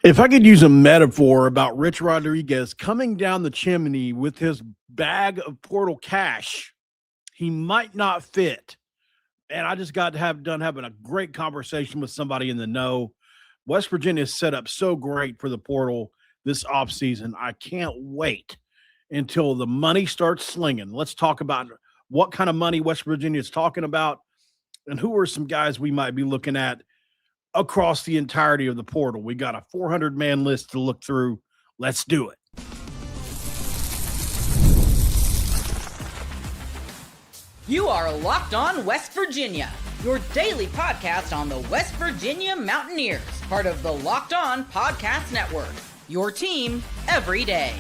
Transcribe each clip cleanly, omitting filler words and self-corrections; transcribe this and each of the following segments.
If I could use a metaphor about Rich Rodriguez coming down the chimney with his bag of portal cash, he might not fit. And I just got to have done having a great conversation with somebody in the know. West Virginia is set up so great for the portal this offseason. I can't wait until the money starts slinging. Let's talk about what kind of money West Virginia is talking about and who are some guys we might be looking at across the entirety of the portal. We got a 400-man list to look through. Let's do it. You are Locked On West Virginia, your daily podcast on the West Virginia Mountaineers, part of the Locked On Podcast Network, your team every day.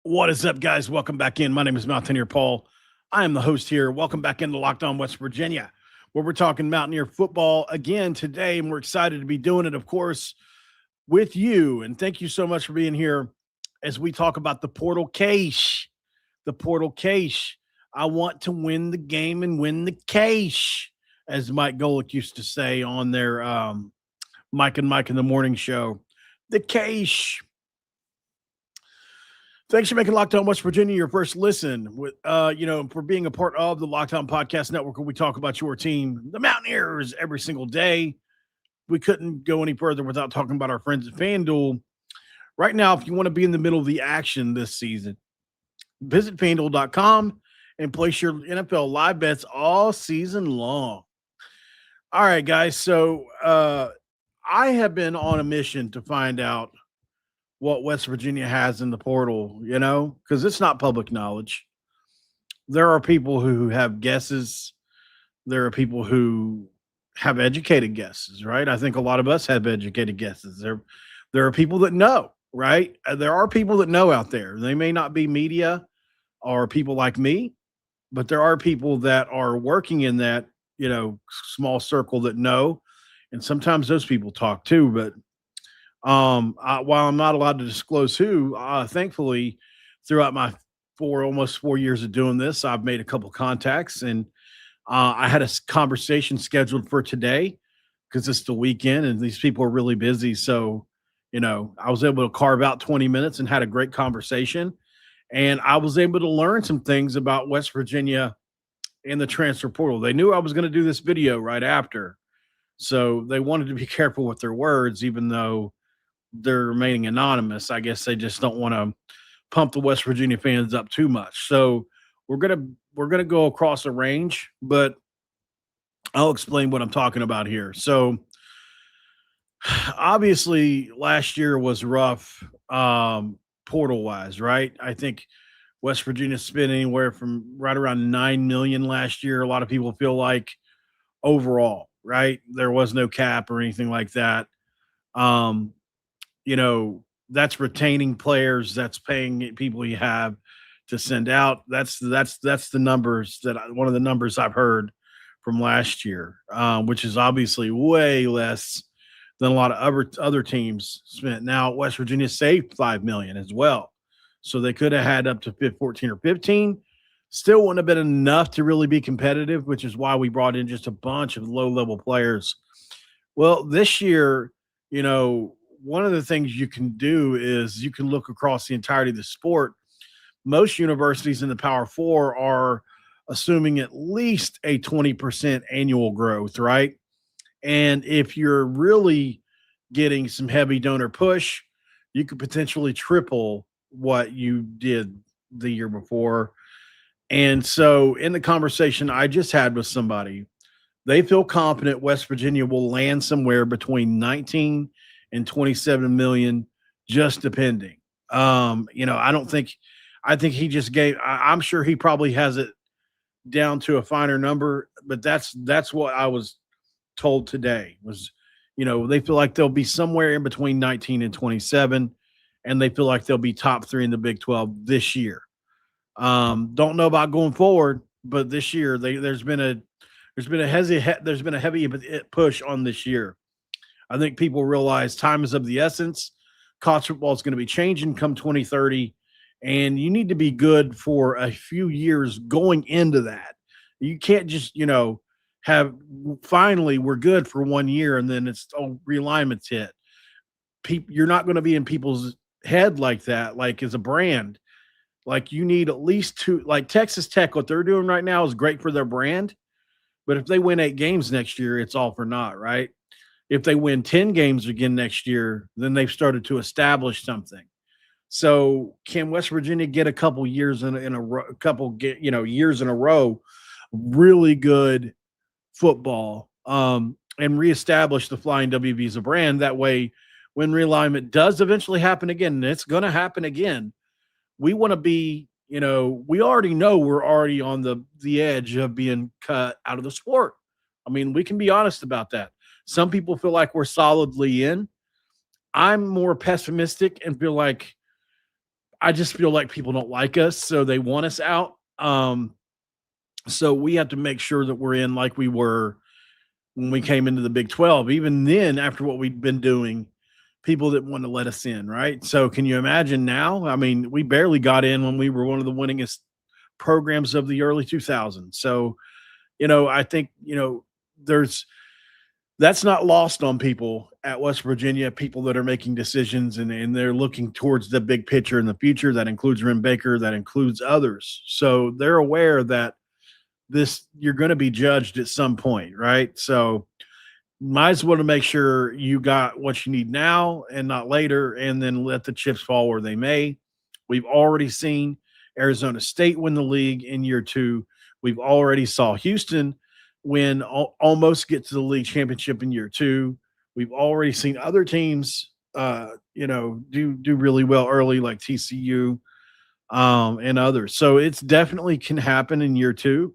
What is up, guys? Welcome back in. My name is Mountaineer Paul. I am the host here. Welcome back into Locked On West Virginia, where we're talking Mountaineer football again today, and we're excited to be doing it, of course, with you. And thank you so much for being here as we talk about the portal cash. The portal cash. I want to win the game and win the cash, as Mike Golick used to say on their Mike and Mike in the Morning show. The cash. Thanks for making Locked On West Virginia your first listen. With for being a part of the Locked On Podcast Network, where we talk about your team, the Mountaineers, every single day. We couldn't go any further without talking about our friends at FanDuel. Right now, if you want to be in the middle of the action this season, visit FanDuel.com and place your NFL live bets all season long. All right, guys. So I have been on a mission to find out what West Virginia has in the portal, because it's not public knowledge. There are people who have guesses. There are people who have educated guesses, right? I think a lot of us have educated guesses. There are people that know, right? There are people that know out there. They may not be media or people like me, but there are people that are working in that, small circle that know. And sometimes those people talk too, but while I'm not allowed to disclose who, thankfully, throughout my almost 4 years of doing this, I've made a couple contacts, and I had a conversation scheduled for today because it's the weekend and these people are really busy. So, I was able to carve out 20 minutes and had a great conversation, and I was able to learn some things about West Virginia and the transfer portal. They knew I was going to do this video right after, so they wanted to be careful with their words, even though they're remaining anonymous. I guess they just don't want to pump the West Virginia fans up too much. So we're gonna go across a range, but I'll explain what I'm talking about here. So obviously last year was rough portal wise, right? I think West Virginia spent anywhere from right around $9 million last year. A lot of people feel like overall, right? There was no cap or anything like that. That's retaining players, that's paying people you have to send out. That's the numbers one of the numbers I've heard from last year, which is obviously way less than a lot of other teams spent. Now, West Virginia saved $5 million as well. So they could have had up to 14 or 15. Still wouldn't have been enough to really be competitive, which is why we brought in just a bunch of low-level players. Well, this year, one of the things you can do is you can look across the entirety of the sport. Most universities in the Power Four are assuming at least a 20% annual growth, right? And if you're really getting some heavy donor push, you could potentially triple what you did the year before. And so in the conversation I just had with somebody, they feel confident West Virginia will land somewhere between 19 and 27 million, just depending. I think he just I'm sure he probably has it down to a finer number, but that's what I was told today was, they feel like they'll be somewhere in between 19 and 27, and they feel like they'll be top 3 in the Big 12 this year. Don't know about going forward, but this year there's been a heavy push on this year. I think people realize time is of the essence. College football is going to be changing come 2030, and you need to be good for a few years going into that. You can't just, have finally we're good for 1 year and then it's realignment's hit. you're not going to be in people's head like that, like as a brand. Like you need at least two, like Texas Tech, what they're doing right now is great for their brand. But if they win 8 games next year, it's all for naught, right? If they win 10 games again next year, then they've started to establish something. So can West Virginia get a couple years in a couple years in a row, really good football, and reestablish the Flying WV as a brand? That way, when realignment does eventually happen again, and it's going to happen again, we want to be, we already know we're already on the edge of being cut out of the sport. I mean, we can be honest about that. Some people feel like we're solidly in. I'm more pessimistic and I just feel like people don't like us, so they want us out. So we have to make sure that we're in like we were when we came into the Big 12. Even then, after what we'd been doing, people didn't want to let us in, right? So can you imagine now? I mean, we barely got in when we were one of the winningest programs of the early 2000s. So, I think, that's not lost on people at West Virginia, people that are making decisions and they're looking towards the big picture in the future. That includes Rim Baker, that includes others. So they're aware that you're going to be judged at some point, right? So might as well to make sure you got what you need now and not later, and then let the chips fall where they may. We've already seen Arizona State win the league in year 2. We've already saw Houston almost get to the league championship in year 2. We've already seen other teams, do really well early, like TCU, and others. So it's definitely can happen in year 2.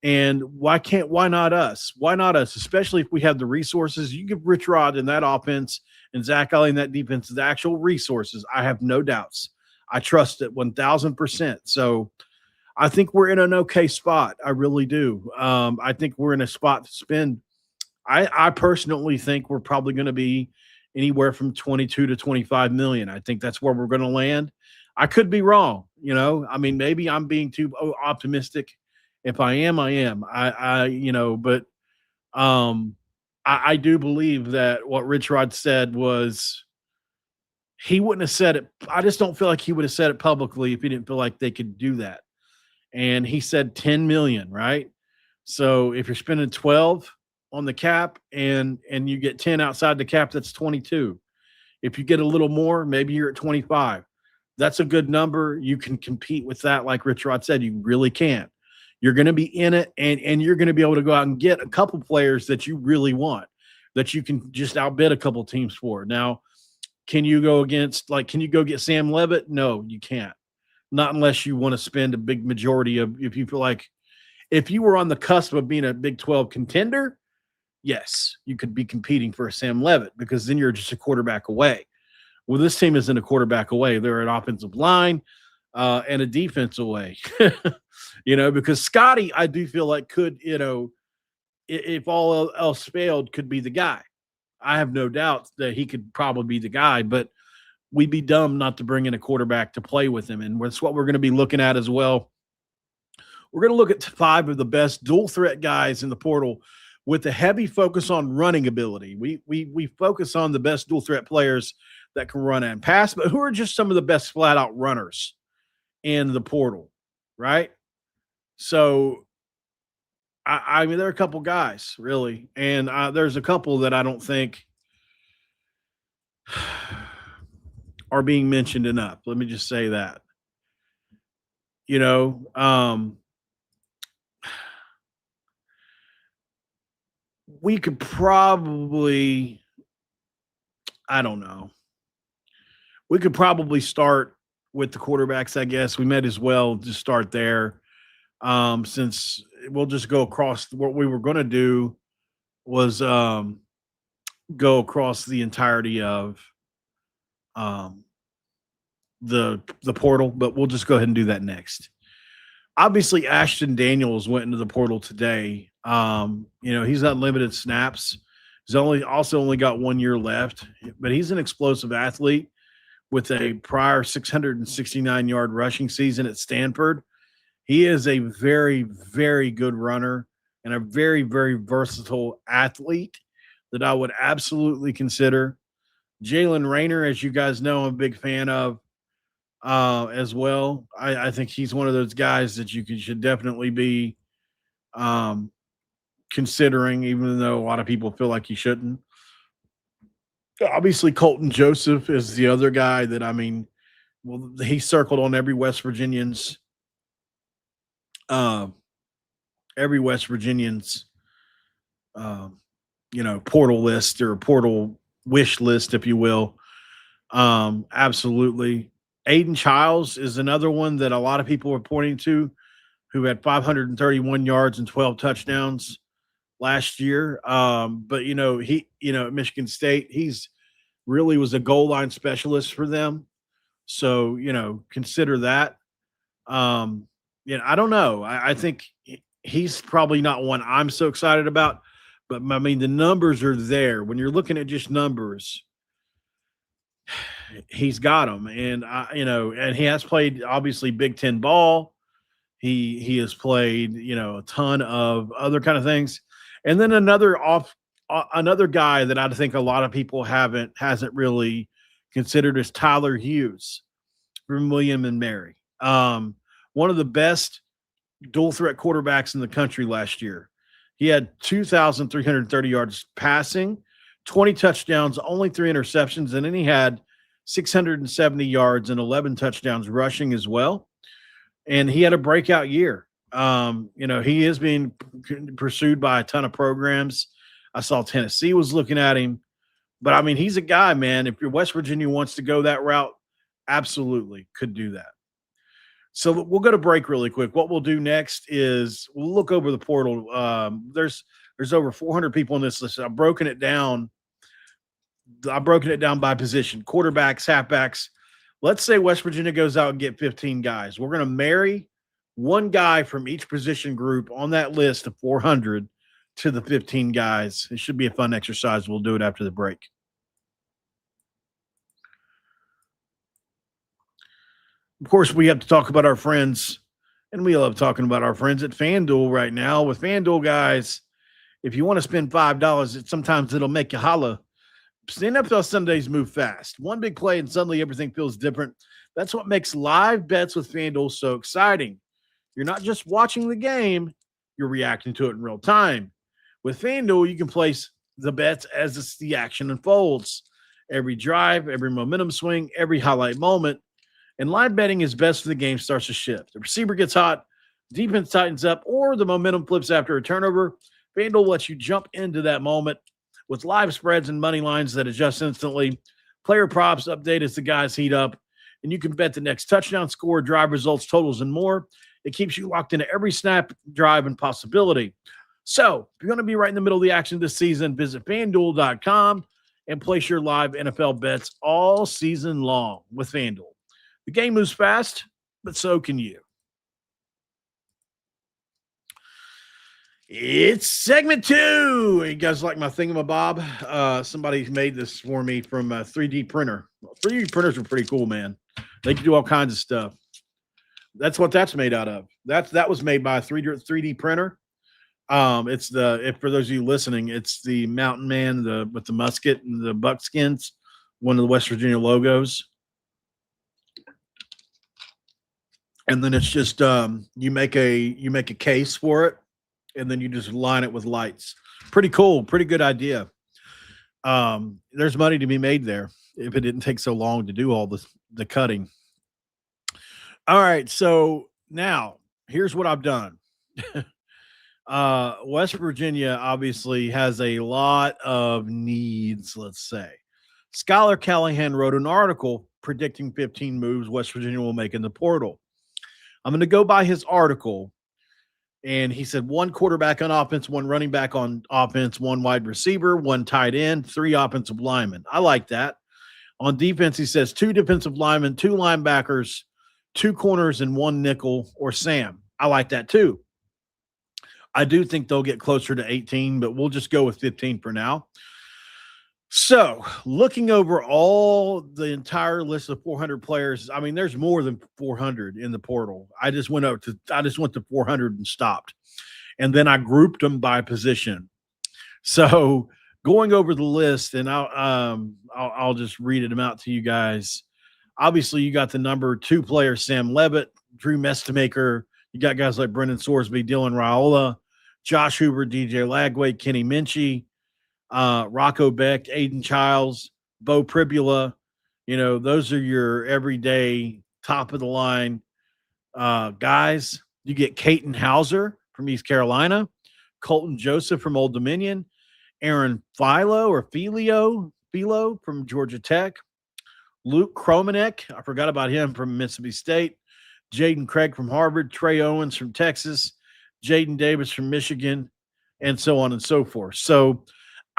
And why not us? Why not us? Especially if we have the resources. You give Rich Rod in that offense and Zach Alley in that defense the actual resources. I have no doubts. I trust it 1,000%. So I think we're in an okay spot. I really do. I think we're in a spot to spend. I personally think we're probably going to be anywhere from 22 to 25 million. I think that's where we're going to land. I could be wrong. I mean, maybe I'm being too optimistic. If I am, I am. But I do believe that what Rich Rod said was he wouldn't have said it. I just don't feel like he would have said it publicly if he didn't feel like they could do that. And he said 10 million, right? So if you're spending 12 on the cap and you get 10 outside the cap, that's 22. If you get a little more, maybe you're at 25. That's a good number. You can compete with that. Like Rich Rod said, you really can. You're going to be in it, and you're going to be able to go out and get a couple players that you really want, that you can just outbid a couple teams for. Now, can you go get Sam Levitt? No, you can't. Not unless you want to spend a big majority of, if you feel like if you were on the cusp of being a Big 12 contender, yes, you could be competing for a Sam Levitt, because then you're just a quarterback away. Well, this team isn't a quarterback away. They're an offensive line and a defense away, because Scotty, I do feel like could, if all else failed, could be the guy. I have no doubt that he could probably be the guy, but we'd be dumb not to bring in a quarterback to play with him. And that's what we're going to be looking at as well. We're going to look at 5 of the best dual threat guys in the portal with a heavy focus on running ability. We focus on the best dual threat players that can run and pass, but who are just some of the best flat out runners in the portal, right? So, I mean, there are a couple guys, really, and there's a couple that I don't think are being mentioned enough. Let me just say that. We could probably, I don't know. We could probably start with the quarterbacks, I guess. We might as well just start there. Since we'll just go across. What we were going to do was go across the entirety of the portal, but we'll just go ahead and do that next. Obviously, Ashton Daniels went into the portal today. He's got limited snaps. He's only got 1 year left, but he's an explosive athlete with a prior 669-yard rushing season at Stanford. He is a very, very good runner and a very, very versatile athlete that I would absolutely consider Jalen Rayner, as you guys know, I'm a big fan of as well. I think he's one of those guys that should definitely be um, considering, even though a lot of people feel like he shouldn't. Obviously, Colton Joseph is the other guy that, I mean, well, he circled on uh, every West Virginian's, um, portal list or portal wish list, if you will. Absolutely. Aiden Childs is another one that a lot of people are pointing to, who had 531 yards and 12 touchdowns last year. But at Michigan State, he's really was a goal line specialist for them. So, consider that. I don't know. I think he's probably not one I'm so excited about, but I mean, the numbers are there. When you're looking at just numbers, he's got them. And, and he has played obviously Big Ten ball. He has played, a ton of other kind of things. And then another guy that I think a lot of people hasn't really considered is Tyler Hughes from William and Mary. One of the best dual threat quarterbacks in the country last year. He had 2,330 yards passing, 20 touchdowns, only 3 interceptions, and then he had 670 yards and 11 touchdowns rushing as well. And he had a breakout year. He is being pursued by a ton of programs. I saw Tennessee was looking at him. But, I mean, he's a guy, man. If your West Virginia wants to go that route, absolutely could do that. So we'll go to break really quick. What we'll do next is we'll look over the portal. There's over 400 people in this list. I've broken it down by position: quarterbacks, halfbacks. Let's say West Virginia goes out and get 15 guys. We're going to marry one guy from each position group on that list of 400 to the 15 guys. It should be a fun exercise. We'll do it after the break. Of course, we have to talk about our friends, and we love talking about our friends at FanDuel right now. With FanDuel, guys, if you want to spend $5, sometimes it'll make you holla. The NFL Sundays move fast. One big play, and suddenly everything feels different. That's what makes live bets with FanDuel so exciting. You're not just watching the game, you're reacting to it in real time. With FanDuel, you can place the bets as the action unfolds. Every drive, every momentum swing, every highlight moment. And live betting is best when the game starts to shift. The receiver gets hot, defense tightens up, or the momentum flips after a turnover. FanDuel lets you jump into that moment with live spreads and money lines that adjust instantly. Player props update as the guys heat up, and you can bet the next touchdown score, drive results, totals, and more. It keeps you locked into every snap, drive, and possibility. So if you're going to be right in the middle of the action this season, visit FanDuel.com and place your live NFL bets all season long with FanDuel. The game moves fast, but so can you. It's segment 2. You guys like my thingamabob? Somebody made this for me from a 3D printer. 3D printers are pretty cool, man. They can do all kinds of stuff. That's what that's made out of. That was made by a 3D printer. For those of you listening, it's the Mountain Man with the musket and the buckskins, one of the West Virginia logos. And then it's just you make a case for it, and then you just line it with lights. Pretty cool, pretty good idea. There's money to be made there if it didn't take so long to do all the cutting. All right, so now here's what I've done. West Virginia obviously has a lot of needs, let's say. Skylar Callahan wrote an article predicting 15 moves West Virginia will make in the portal. I'm going to go by his article, and he said 1 quarterback on offense, 1 running back on offense, 1 wide receiver, 1 tight end, 3 offensive linemen. I like that. On defense, he says 2 defensive linemen, 2 linebackers, 2 corners, and 1 nickel or Sam. I like that too. I do think they'll get closer to 18, but we'll just go with 15 for now. So, looking over the entire list of 400 players, I mean, there's more than 400 in the portal. I just went to 400 and stopped. And then I grouped them by position. So, going over the list, and I'll just read them out to you guys. Obviously, you got the number 2 player, Sam Levitt, Drew Mestamaker. You got guys like Brendan Sorsby, Dylan Raiola, Josh Hoover, DJ Lagway, Kenny Minchie, Rocco Beck, Aiden Childs, Bo Pribula. Those are your everyday top of the line guys. You get Caton Hauser from East Carolina, Colton Joseph from Old Dominion, Aaron Philo from Georgia Tech, Luke Kromanek, I forgot about him, from Mississippi State, Jaden Craig from Harvard, Trey Owens from Texas, Jaden Davis from Michigan, and so on and so forth. So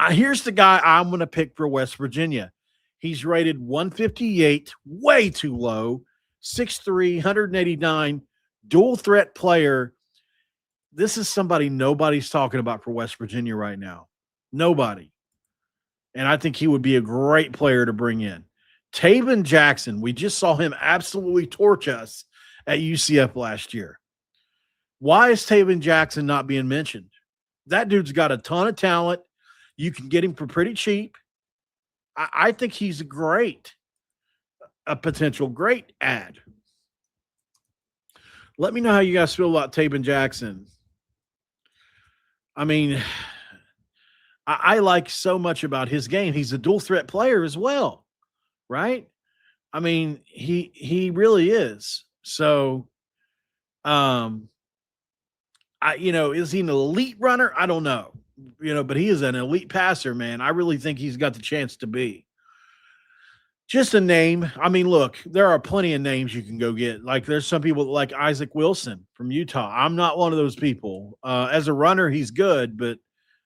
here's the guy I'm going to pick for West Virginia. He's rated 158, way too low, 6'3", 189, dual threat player. This is somebody nobody's talking about for West Virginia right now. Nobody. And I think he would be a great player to bring in. Taven Jackson, we just saw him absolutely torch us at UCF last year. Why is Taven Jackson not being mentioned? That dude's got a ton of talent. You can get him for pretty cheap. I think he's a potential great ad. Let me know how you guys feel about Taven Jackson. I mean, I like so much about his game. He's a dual threat player as well, right? I mean, he really is. So, is he an elite runner? I don't know, but he is an elite passer, man. I really think he's got the chance to be. Just a name. I mean, look, there are plenty of names you can go get. Like, there's some people like Isaac Wilson from Utah. I'm not one of those people. As a runner, he's good, but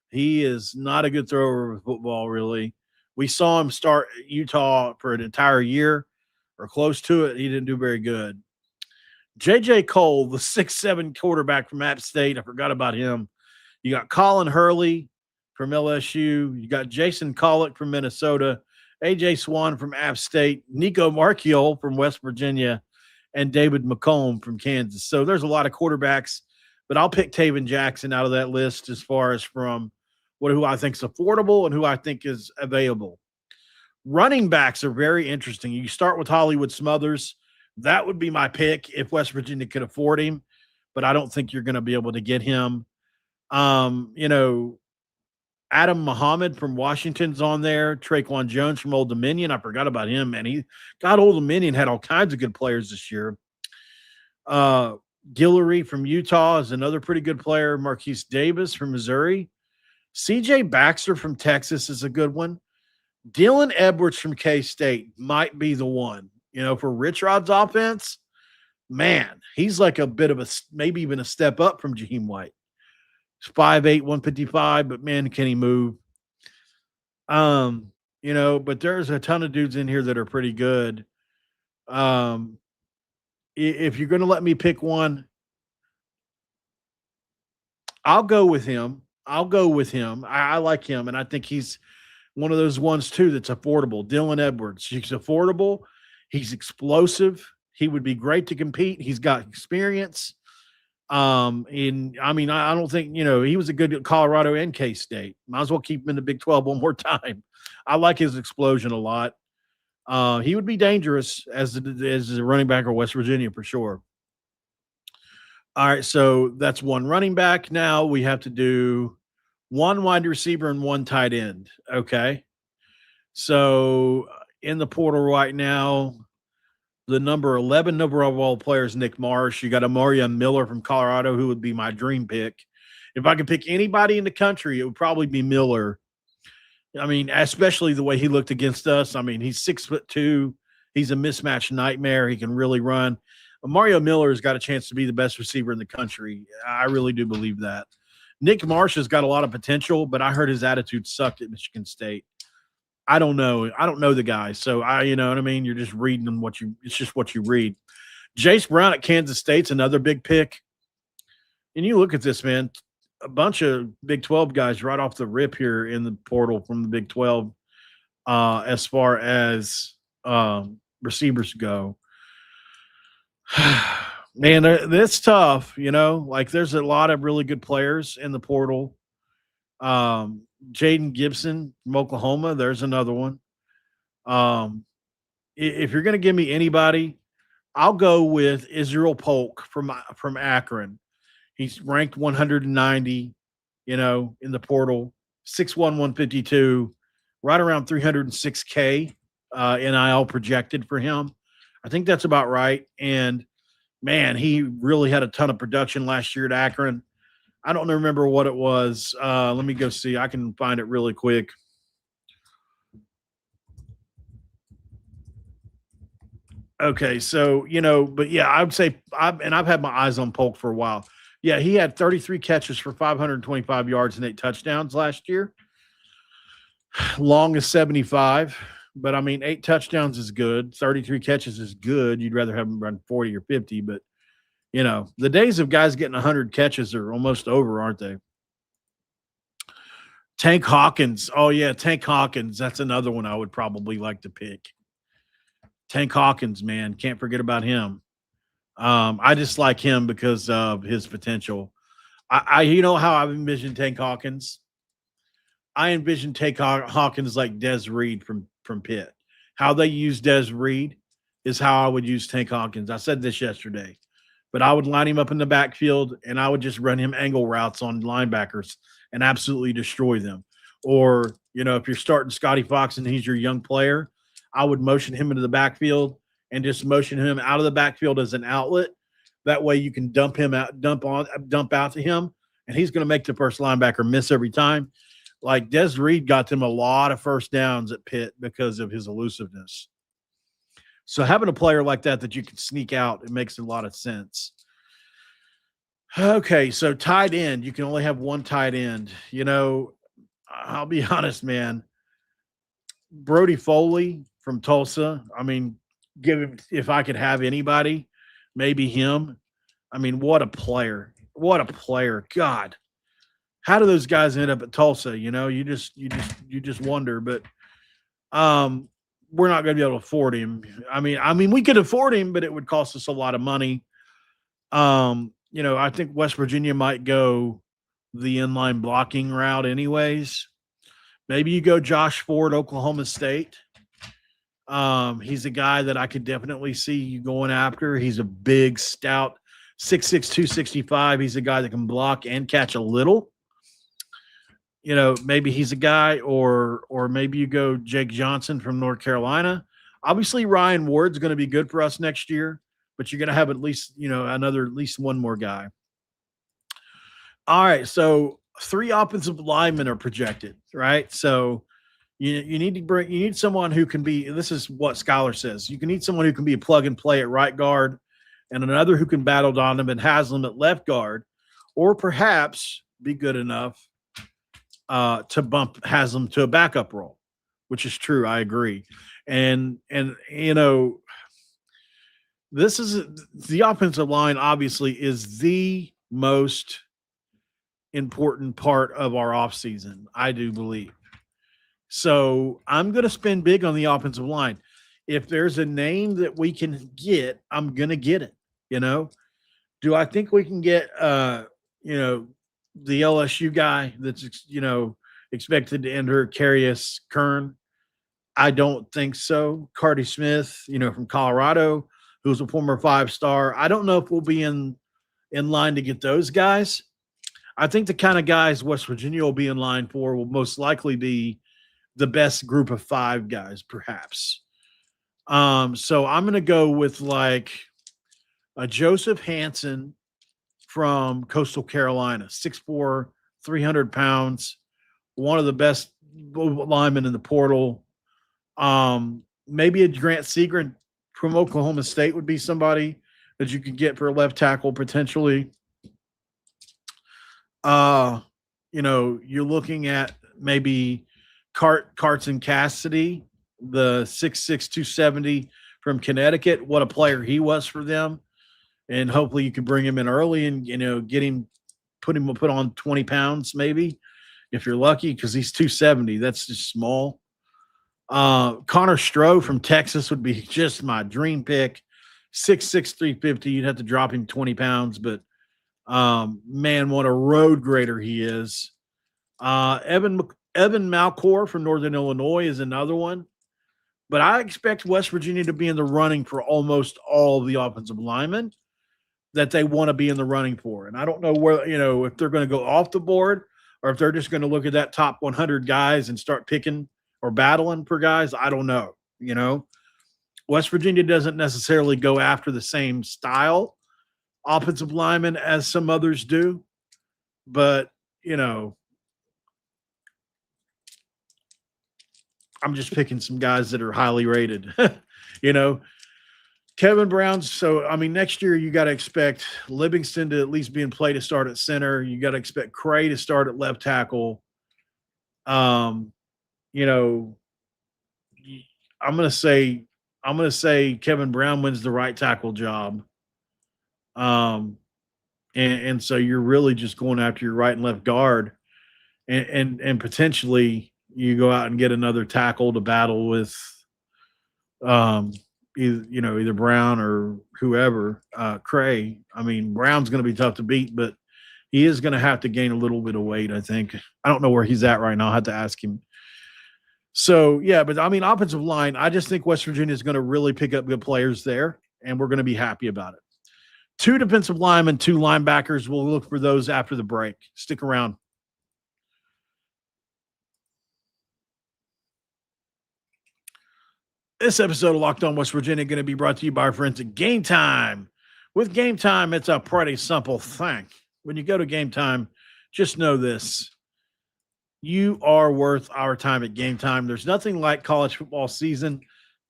he is not a good thrower of football, really. We saw him start Utah for an entire year or close to it. He didn't do very good. J.J. Cole, the 6'7" quarterback from App State. I forgot about him. You got Colin Hurley from LSU. You got Jason Collick from Minnesota. A.J. Swan from App State. Nico Marchiol from West Virginia. And David McComb from Kansas. So there's a lot of quarterbacks. But I'll pick Taven Jackson out of that list as far as from who I think is affordable and who I think is available. Running backs are very interesting. You start with Hollywood Smothers. That would be my pick if West Virginia could afford him, but I don't think you're going to be able to get him. Adam Muhammad from Washington's on there. Traquan Jones from Old Dominion. I forgot about him, man. Old Dominion had all kinds of good players this year. Guillory from Utah is another pretty good player. Marquise Davis from Missouri. C.J. Baxter from Texas is a good one. Dylan Edwards from K-State might be the one. For Rich Rod's offense, man, he's like a bit of maybe even a step up from Jaheim White. He's 5'8", 155, but man, can he move? But there's a ton of dudes in here that are pretty good. If you're going to let me pick one, I'll go with him. I like him, and I think he's one of those ones, too, that's affordable. Dylan Edwards. He's affordable. He's explosive. He would be great to compete. He's got experience. I don't think, he was a good at Colorado and K-State. Might as well keep him in the Big 12 one more time. I like his explosion a lot. He would be dangerous as a running back of West Virginia for sure. All right, so that's one running back. Now we have to do one wide receiver and one tight end. Okay. So in the portal right now, the number 11 overall player is Nick Marsh. You got Amari Miller from Colorado, who would be my dream pick. If I could pick anybody in the country, it would probably be Miller. I mean, especially the way he looked against us. I mean, he's 6'2". He's a mismatch nightmare. He can really run. Mario Miller has got a chance to be the best receiver in the country. I really do believe that. Nick Marsh has got a lot of potential, but I heard his attitude sucked at Michigan State. I don't know. I don't know the guy. So you know what I mean? You're just reading it's just what you read. Jace Brown at Kansas State's another big pick. And you look at this, man, a bunch of Big 12 guys right off the rip here in the portal from the Big 12 as far as receivers go. Man, that's tough, like there's a lot of really good players in the portal. Jaden Gibson from Oklahoma. There's another one. If you're going to give me anybody, I'll go with Israel Polk from Akron. He's ranked 190, in the portal, 6'1", 152, right around 306K NIL projected for him. I think that's about right. And, man, he really had a ton of production last year at Akron. I don't remember what it was. Let me go see. I can find it really quick. Okay, so, but yeah, I would say I've had my eyes on Polk for a while. Yeah, he had 33 catches for 525 yards and 8 touchdowns last year. Long is 75, but I mean, 8 touchdowns is good. 33 catches is good. You'd rather have him run 40 or 50, but the days of guys getting 100 catches are almost over, aren't they? Tank Hawkins. Oh yeah, Tank Hawkins. That's another one I would probably like to pick. Tank Hawkins, man, can't forget about him. I just like him because of his potential. I how I've envisioned Tank Hawkins. I envision Tank Hawkins like Des Reed from Pitt. How they use Des Reed is how I would use Tank Hawkins. I said this yesterday, but I would line him up in the backfield and I would just run him angle routes on linebackers and absolutely destroy them. Or, if you're starting Scotty Fox and he's your young player, I would motion him into the backfield and just motion him out of the backfield as an outlet. That way you can dump out to him, and he's going to make the first linebacker miss every time. Like Des Reed got them a lot of first downs at Pitt because of his elusiveness. So having a player like that you can sneak out, it makes a lot of sense. Okay, so tight end. You can only have one tight end. I'll be honest, man. Brody Foley from Tulsa. I mean, if I could have anybody, maybe him. I mean, what a player. What a player. God. How do those guys end up at Tulsa? You just wonder, but we're not going to be able to afford him. I mean, we could afford him, but it would cost us a lot of money. I think West Virginia might go the inline blocking route anyways. Maybe you go Josh Ford, Oklahoma State. He's a guy that I could definitely see you going after. He's a big, stout, 6'6", 265. He's a guy that can block and catch a little. Maybe he's a guy, or maybe you go Jake Johnson from North Carolina. Obviously, Ryan Ward's going to be good for us next year, but you're going to have at least, at least one more guy. All right, so 3 offensive linemen are projected, right? So you need someone who can be. This is what Scholar says. You can need someone who can be a plug and play at right guard, and another who can battle Donovan Haslam at left guard, or perhaps be good enough to bump Haslam to a backup role, which is true. I agree. And this is the offensive line, obviously, is the most important part of our offseason, I do believe. So I'm going to spend big on the offensive line. If there's a name that we can get, I'm going to get it. Do I think we can get, the LSU guy that's, expected to enter Carius Kern? I don't think so. Carty Smith, from Colorado, who's a former 5-star. I don't know if we'll be in line to get those guys. I think the kind of guys West Virginia will be in line for will most likely be the best group of 5 guys, perhaps. So I'm going to go with like a Joseph Hansen from Coastal Carolina, 6'4", 300 pounds, one of the best linemen in the portal. Maybe a Grant Seagren from Oklahoma State would be somebody that you could get for a left tackle potentially. You're looking at maybe Carson Cassidy, the 6'6", 270 from Connecticut. What a player he was for them. And hopefully you can bring him in early and, get him, put on 20 pounds maybe if you're lucky, because he's 270. That's just small. Connor Stroh from Texas would be just my dream pick. 6'6", 350. You'd have to drop him 20 pounds, but man, what a road grader he is. Evan Evan Malcor from Northern Illinois is another one. But I expect West Virginia to be in the running for almost all of the offensive linemen that they want to be in the running for. And I don't know where, if they're going to go off the board or if they're just going to look at that top 100 guys and start picking or battling for guys. I don't know. West Virginia doesn't necessarily go after the same style offensive linemen as some others do. But, I'm just picking some guys that are highly rated, Kevin Brown. So, next year you got to expect Livingston to at least be in play to start at center. You got to expect Cray to start at left tackle. I'm going to say Kevin Brown wins the right tackle job. And so you're really just going after your right and left guard and potentially you go out and get another tackle to battle with, either Brown or whoever, Cray. Brown's going to be tough to beat, but he is going to have to gain a little bit of weight, I think. I don't know where he's at right now. I'll have to ask him. So, yeah, but offensive line, I just think West Virginia is going to really pick up good players there, and we're going to be happy about it. 2 defensive linemen, 2 linebackers. We'll look for those after the break. Stick around. This episode of Locked On West Virginia going to be brought to you by our friends at Game Time. With Game Time, it's a pretty simple thing. When you go to Game Time, just know this. You are worth our time at Game Time. There's nothing like college football season,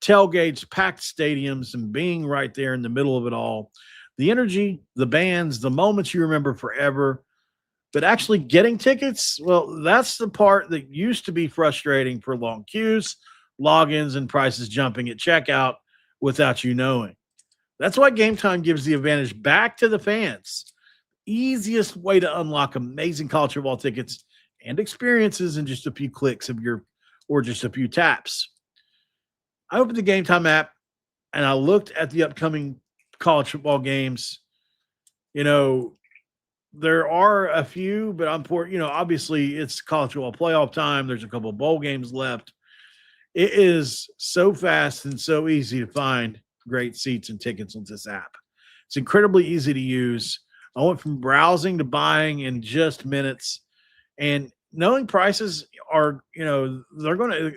tailgates, packed stadiums, and being right there in the middle of it all. The energy, the bands, the moments you remember forever. But actually getting tickets, well, that's the part that used to be frustrating for long queues, logins, and prices jumping at checkout without you knowing. That's why Game Time gives the advantage back to the fans. Easiest way to unlock amazing college football tickets and experiences in just a few clicks or just a few taps. I opened the Game Time app and I looked at the upcoming college football games. There are a few, but obviously it's college football playoff time. There's a couple of bowl games left. It is so fast and so easy to find great seats and tickets on this app. It's incredibly easy to use. I went from browsing to buying in just minutes, and knowing prices are, they're going to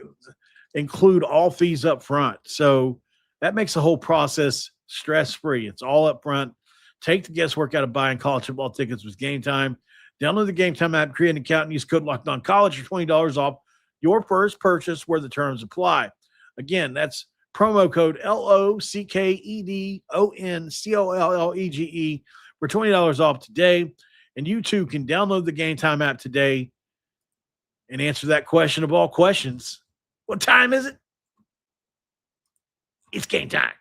include all fees up front. So that makes the whole process stress-free. It's all up front. Take the guesswork out of buying college football tickets with Game Time. Download the Game Time app, create an account, and use code LOCKEDONCollege for $20 off your first purchase where the terms apply. Again, that's promo code LOCKEDONCOLLEGE for $20 off today. And you too can download the Game Time app today and answer that question of all questions. What time is it? It's game time.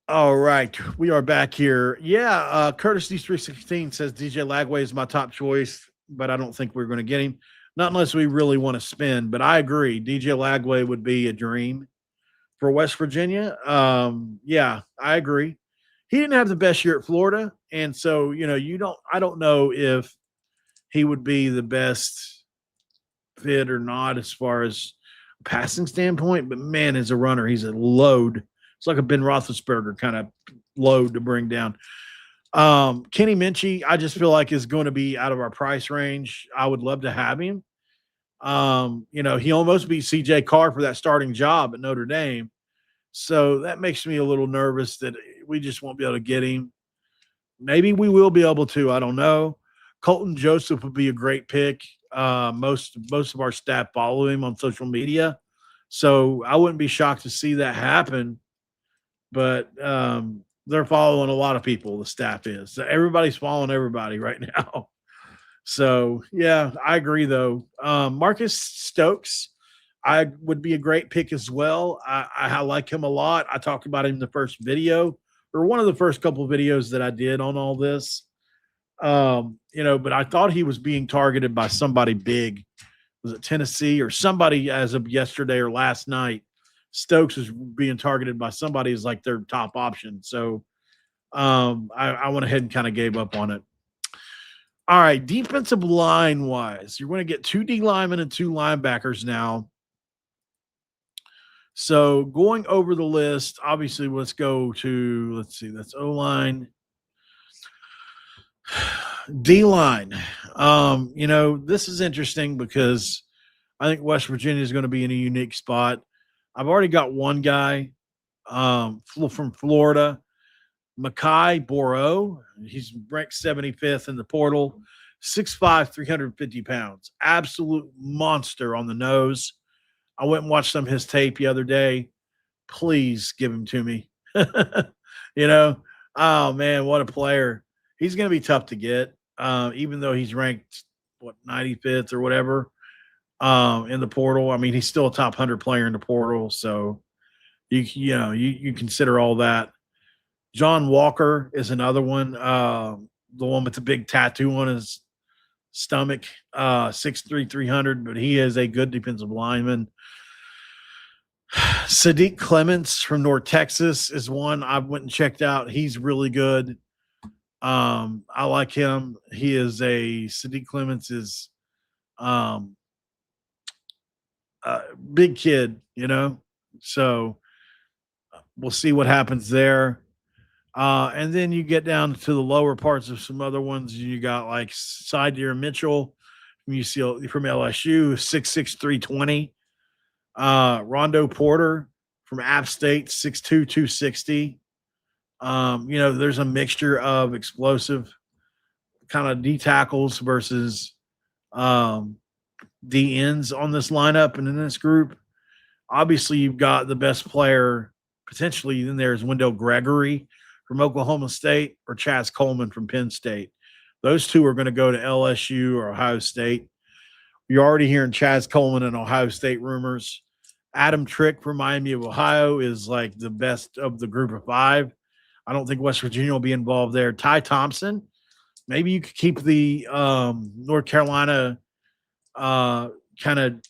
All right, we are back here. Yeah, Curtis D316 says DJ Lagway is my top choice, but I don't think we're going to get him. Not unless we really want to spend, but I agree. DJ Lagway would be a dream for West Virginia. Yeah, I agree. He didn't have the best year at Florida, and so, I don't know if he would be the best fit or not as far as a passing standpoint, but man, as a runner, he's a load. It's like a Ben Roethlisberger kind of load to bring down. Kenny Minchie, I just feel like is going to be out of our price range. I would love to have him. He almost beat CJ Carr for that starting job at Notre Dame. So that makes me a little nervous that we just won't be able to get him. Maybe we will be able to. I don't know. Colton Joseph would be a great pick. Most of our staff follow him on social media. So I wouldn't be shocked to see that happen. But they're following a lot of people, the staff is. So everybody's following everybody right now. So, yeah, I agree, though. Marcus Stokes, I would be a great pick as well. I like him a lot. I talked about him in the first video, or one of the first couple of videos that I did on all this. But I thought he was being targeted by somebody big. Was it Tennessee or somebody as of yesterday or last night? Stokes is being targeted by somebody as like their top option. So I went ahead and kind of gave up on it. All right, defensive line wise, you're going to get 2 D linemen and 2 linebackers now. So going over the list, obviously, let's see, that's O line, D line. This is interesting because I think West Virginia is going to be in a unique spot. I've already got one guy from Florida, Makai Boro. He's ranked 75th in the portal, 6'5", 350 pounds. Absolute monster on the nose. I went and watched some of his tape the other day. Please give him to me. Oh, man, what a player. He's going to be tough to get, even though he's ranked, 95th or whatever in the portal. I mean, he's still a top 100 player in the portal, so you consider all that. John Walker is another one, the one with the big tattoo on his stomach, 6'3", 300, but he is a good defensive lineman. Sadiq Clements from North Texas is one I went and checked out. He's really good. I like him. Sadiq Clements is big kid, so we'll see what happens there. And then you get down to the lower parts of some other ones. You got like Sydir Mitchell from LSU, 6'6", 320. Rondo Porter from App State, 6'2", 260. There's a mixture of explosive kind of D tackles versus D ends on this lineup and in this group. Obviously, you've got the best player potentially in there is Wendell Gregory from Oklahoma State or Chaz Coleman from Penn State. Those two are going to go to LSU or Ohio State. You're already hearing Chaz Coleman and Ohio State rumors. Adam Trick from Miami of Ohio is like the best of the group of 5. I don't think West Virginia will be involved there. Ty Thompson, maybe you could keep the North Carolina kind of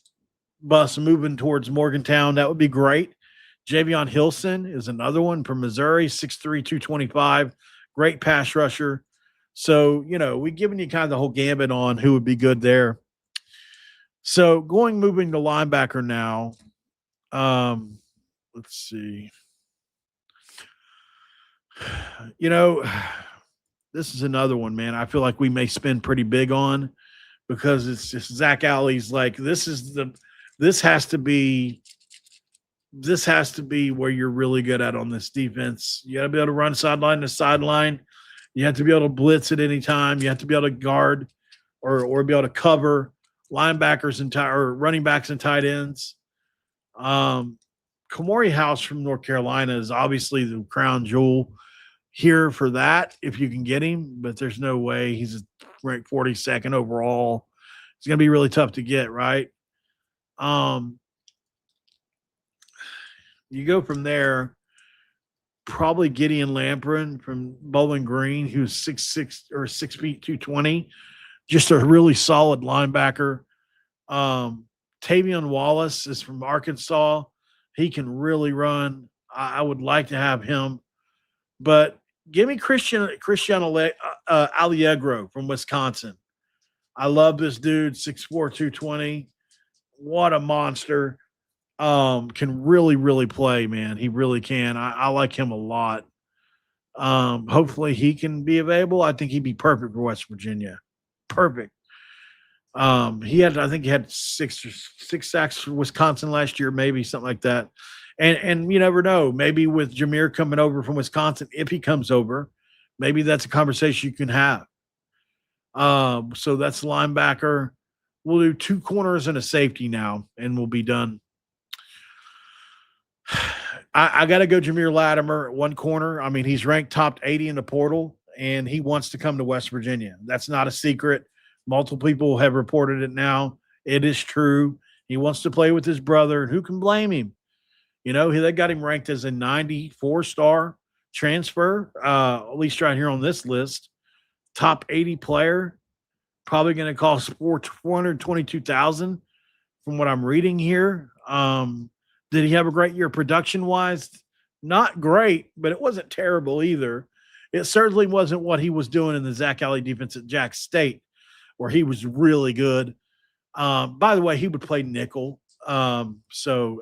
bus moving towards Morgantown. That would be great. Javion Hilson is another one from Missouri, 6'3", 225. Great pass rusher. So, we've given you kind of the whole gambit on who would be good there. So moving to linebacker now. Let's see. This is another one, man. I feel like we may spend pretty big on because it's just Zach Alley's like, this has to be where you're really good at on this defense. You got to be able to run sideline to sideline. You have to be able to blitz at any time. You have to be able to guard or be able to cover linebackers or running backs and tight ends. Kamori House from North Carolina is obviously the crown jewel here for that if you can get him, but there's no way he's ranked 42nd overall. It's going to be really tough to get, right? You go from there, probably Gideon Lamprin from Bowling Green, who's 6'6" or 6 feet 220, just a really solid linebacker. Tavion Wallace is from Arkansas. He can really run. I would like to have him, but give me Christian Allegro from Wisconsin. I love this dude, 6'4", 220. What a monster. Can really, really play, man. He really can. I like him a lot. Hopefully he can be available. I think he'd be perfect for West Virginia. Perfect. I think he had six sacks for Wisconsin last year, maybe something like that. And you never know. Maybe with Jameer coming over from Wisconsin, if he comes over, maybe that's a conversation you can have. So that's linebacker. We'll do 2 corners and a safety now, and we'll be done. I got to go Jameer Latimer at 1 corner. I mean, he's ranked top 80 in the portal, and he wants to come to West Virginia. That's not a secret. Multiple people have reported it now. It is true. He wants to play with his brother, and who can blame him? They got him ranked as a 94-star transfer, at least right here on this list. Top 80 player, probably going to cost $422,000 from what I'm reading here. Did he have a great year production-wise? Not great, but it wasn't terrible either. It certainly wasn't what he was doing in the Zach Alley defense at Jack State where he was really good. By the way, he would play nickel. So,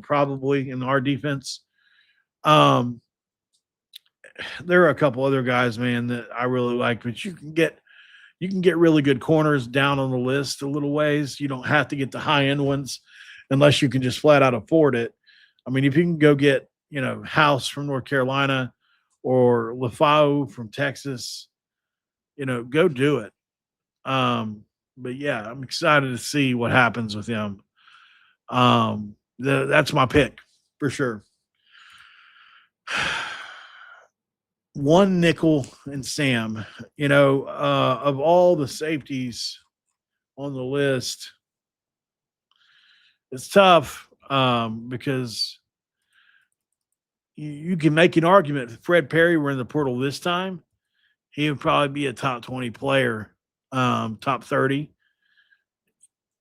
probably in our defense. Um, there are a couple other guys, man, that I really like, but you can get really good corners down on the list a little ways. You don't have to get the high end ones unless you can just flat out afford it. I mean, if you can go get, House from North Carolina or Lafau from Texas, go do it. But yeah, I'm excited to see what happens with him. That's my pick for sure. One nickel and Sam, of all the safeties on the list, it's tough because you can make an argument. If Fred Perry were in the portal this time, he would probably be a top 20 player, top 30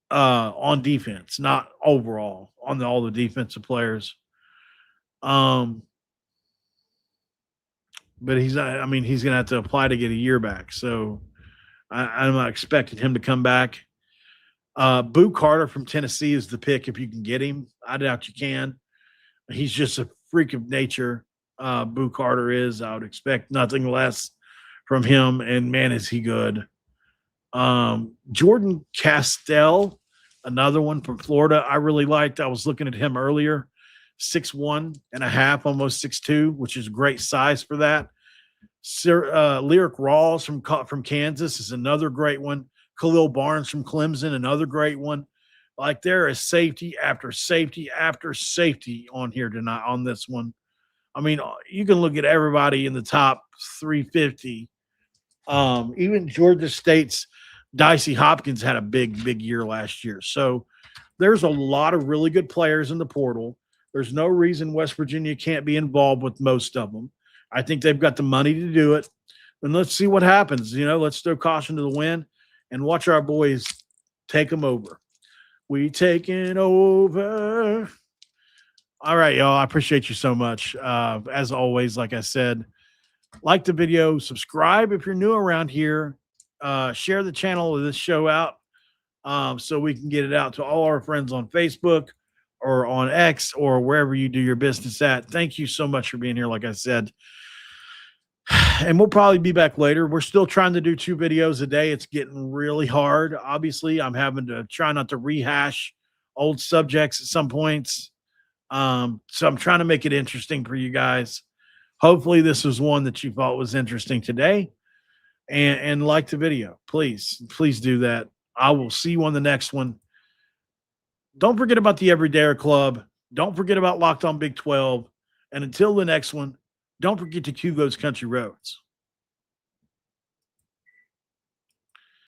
on defense, not overall on all the defensive players. But he's going to have to apply to get a year back. So I'm not expecting him to come back. Boo Carter from Tennessee is the pick if you can get him. I doubt you can. He's just a freak of nature. Boo Carter is. I would expect nothing less from him. And man, is he good. Jordan Castell, another one from Florida, I really liked. I was looking at him earlier. 6'1.5", almost 6'2", which is great size for that. Lyric Rawls from Kansas is another great one. Khalil Barnes from Clemson, another great one. Like, there is safety after safety after safety on here tonight on this one. I mean, you can look at everybody in the top 350. Even Georgia State's Dicey Hopkins had a big year last year. So there's a lot of really good players in the portal. There's no reason West Virginia can't be involved with most of them. I think they've got the money to do it. And let's see what happens. Let's throw caution to the wind and watch our boys take them over. We taking over. All right, y'all. I appreciate you so much. As always, like I said, like the video, subscribe if you're new around here. Share the channel of this show out so we can get it out to all our friends on Facebook or on X or wherever you do your business at. Thank you so much for being here, like I said. And we'll probably be back later. We're still trying to do 2 videos a day. It's getting really hard. Obviously, I'm having to try not to rehash old subjects at some points. So I'm trying to make it interesting for you guys. Hopefully this was one that you thought was interesting today. And like the video. Please do that. I will see you on the next one. Don't forget about the Everydayer Club. Don't forget about Locked On Big 12. And until the next one, don't forget to cue those country roads.